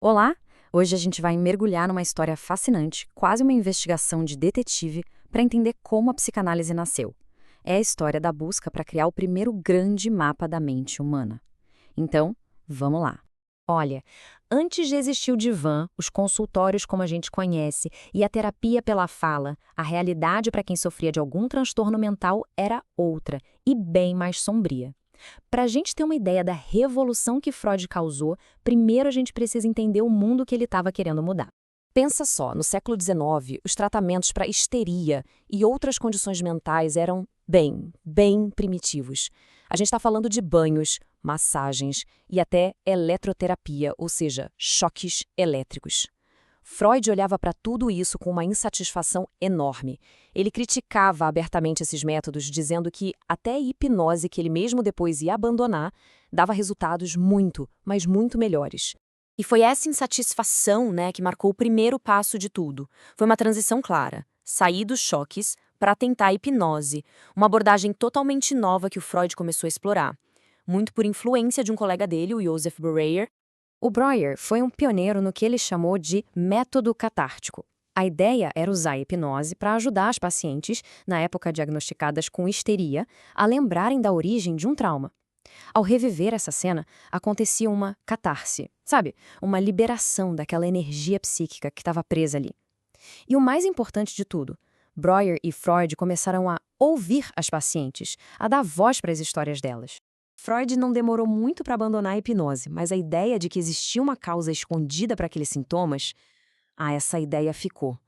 Olá! Hoje a gente vai mergulhar numa história fascinante, quase uma investigação de detetive, para entender como a psicanálise nasceu. É a história da busca para criar o primeiro grande mapa da mente humana. Então, vamos lá. Olha, antes de existir o divã, os consultórios como a gente conhece e a terapia pela fala, a realidade para quem sofria de algum transtorno mental era outra e bem mais sombria. Para a gente ter uma ideia da revolução que Freud causou, primeiro a gente precisa entender o mundo que ele estava querendo mudar. Pensa só, no século XIX, os tratamentos para histeria e outras condições mentais eram bem primitivos. A gente está falando de banhos, massagens e até eletroterapia, ou seja, choques elétricos. Freud olhava para tudo isso com uma insatisfação enorme. Ele criticava abertamente esses métodos, dizendo que até a hipnose, que ele mesmo depois ia abandonar, dava resultados muito, mas muito melhores. E foi essa insatisfação, que marcou o primeiro passo de tudo. Foi uma transição clara. Sair dos choques para tentar a hipnose, uma abordagem totalmente nova que o Freud começou a explorar. Muito por influência de um colega dele, o Joseph Breuer. O Breuer foi um pioneiro no que ele chamou de método catártico. A ideia era usar a hipnose para ajudar as pacientes, na época diagnosticadas com histeria, a lembrarem da origem de um trauma. Ao reviver essa cena, acontecia uma catarse, sabe? Uma liberação daquela energia psíquica que estava presa ali. E o mais importante de tudo, Breuer e Freud começaram a ouvir as pacientes, a dar voz para as histórias delas. Freud não demorou muito para abandonar a hipnose, mas a ideia de que existia uma causa escondida para aqueles sintomas, essa ideia ficou.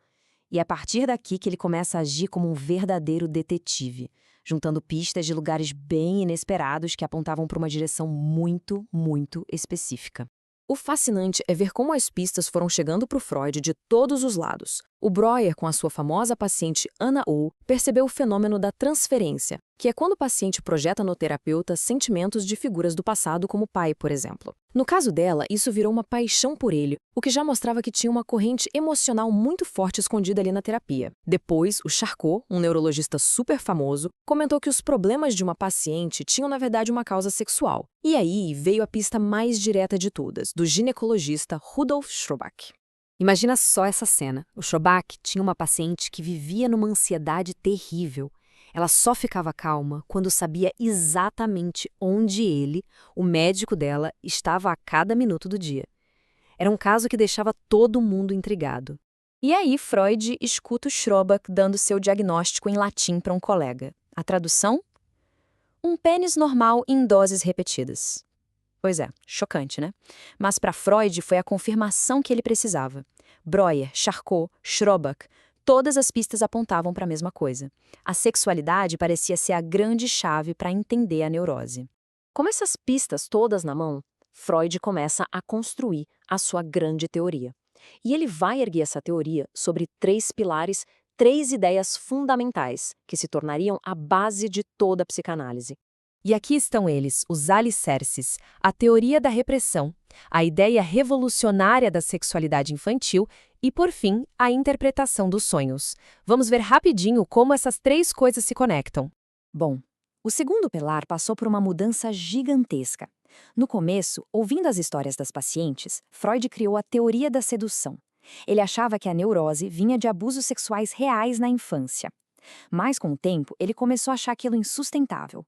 E é a partir daqui que ele começa a agir como um verdadeiro detetive, juntando pistas de lugares bem inesperados que apontavam para uma direção muito específica. O fascinante é ver como as pistas foram chegando para o Freud de todos os lados. O Breuer, com a sua famosa paciente Anna O, percebeu o fenômeno da transferência, que é quando o paciente projeta no terapeuta sentimentos de figuras do passado, como o pai, por exemplo. No caso dela, isso virou uma paixão por ele, o que já mostrava que tinha uma corrente emocional muito forte escondida ali na terapia. Depois, o Charcot, um neurologista super famoso, comentou que os problemas de uma paciente tinham, na verdade, uma causa sexual. E aí veio a pista mais direta de todas, do ginecologista Rudolf Schroback. Imagina só essa cena. O Schroback tinha uma paciente que vivia numa ansiedade terrível. Ela só ficava calma quando sabia exatamente onde ele, o médico dela, estava a cada minuto do dia. Era um caso que deixava todo mundo intrigado. E aí Freud escuta o Schroback dando seu diagnóstico em latim para um colega. A tradução? Um pênis normal em doses repetidas. Pois é, chocante, né? Mas para Freud foi a confirmação que ele precisava. Breuer, Charcot, Schroback, todas as pistas apontavam para a mesma coisa. A sexualidade parecia ser a grande chave para entender a neurose. Com essas pistas todas na mão, Freud começa a construir a sua grande teoria. E ele vai erguer essa teoria sobre 3 pilares, 3 ideias fundamentais, que se tornariam a base de toda a psicanálise. E aqui estão eles, os alicerces, a teoria da repressão, a ideia revolucionária da sexualidade infantil e, por fim, a interpretação dos sonhos. Vamos ver rapidinho como essas 3 coisas se conectam. Bom, o segundo pilar passou por uma mudança gigantesca. No começo, ouvindo as histórias das pacientes, Freud criou a teoria da sedução. Ele achava que a neurose vinha de abusos sexuais reais na infância. Mas, com o tempo, ele começou a achar aquilo insustentável.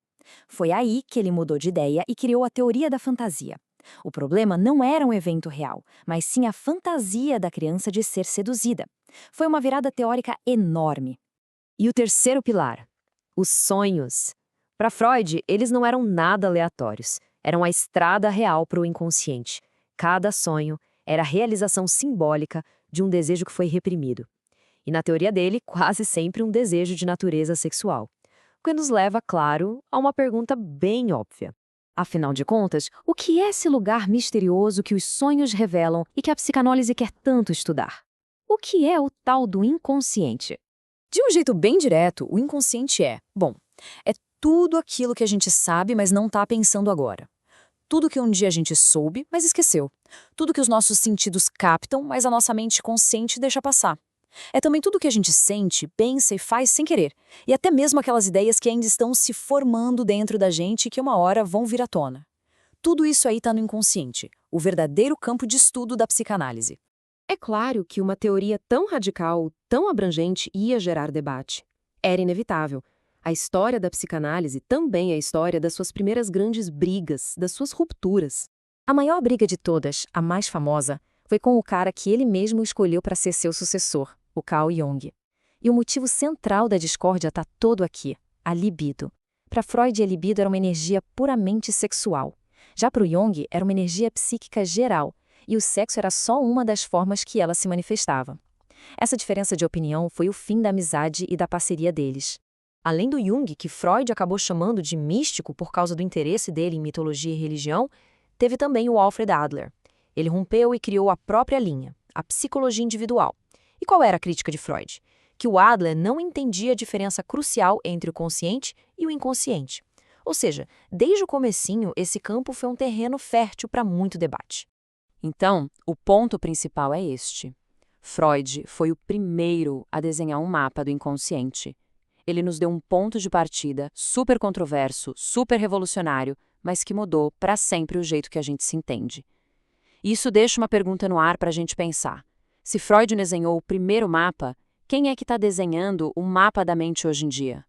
Foi aí que ele mudou de ideia e criou a teoria da fantasia. O problema não era um evento real, mas sim a fantasia da criança de ser seduzida. Foi uma virada teórica enorme. E o terceiro pilar? Os sonhos. Para Freud, eles não eram nada aleatórios. Eram a estrada real para o inconsciente. Cada sonho era a realização simbólica de um desejo que foi reprimido. E na teoria dele, quase sempre um desejo de natureza sexual. O que nos leva, claro, a uma pergunta bem óbvia. Afinal de contas, o que é esse lugar misterioso que os sonhos revelam e que a psicanálise quer tanto estudar? O que é o tal do inconsciente? De um jeito bem direto, o inconsciente é tudo aquilo que a gente sabe, mas não está pensando agora. Tudo que um dia a gente soube, mas esqueceu. Tudo que os nossos sentidos captam, mas a nossa mente consciente deixa passar. É também tudo que a gente sente, pensa e faz sem querer. E até mesmo aquelas ideias que ainda estão se formando dentro da gente e que uma hora vão vir à tona. Tudo isso aí está no inconsciente, o verdadeiro campo de estudo da psicanálise. É claro que uma teoria tão radical, tão abrangente, ia gerar debate. Era inevitável. A história da psicanálise também é a história das suas primeiras grandes brigas, das suas rupturas. A maior briga de todas, a mais famosa, foi com o cara que ele mesmo escolheu para ser seu sucessor, o Carl Jung. E o motivo central da discórdia está todo aqui, a libido. Para Freud, a libido era uma energia puramente sexual. Já para o Jung, era uma energia psíquica geral, e o sexo era só uma das formas que ela se manifestava. Essa diferença de opinião foi o fim da amizade e da parceria deles. Além do Jung, que Freud acabou chamando de místico por causa do interesse dele em mitologia e religião, teve também o Alfred Adler. Ele rompeu e criou a própria linha, a psicologia individual. E qual era a crítica de Freud? Que o Adler não entendia a diferença crucial entre o consciente e o inconsciente. Ou seja, desde o comecinho, esse campo foi um terreno fértil para muito debate. Então, o ponto principal é este. Freud foi o primeiro a desenhar um mapa do inconsciente. Ele nos deu um ponto de partida super controverso, super revolucionário, mas que mudou para sempre o jeito que a gente se entende. Isso deixa uma pergunta no ar para a gente pensar. Se Freud desenhou o primeiro mapa, quem é que está desenhando o mapa da mente hoje em dia?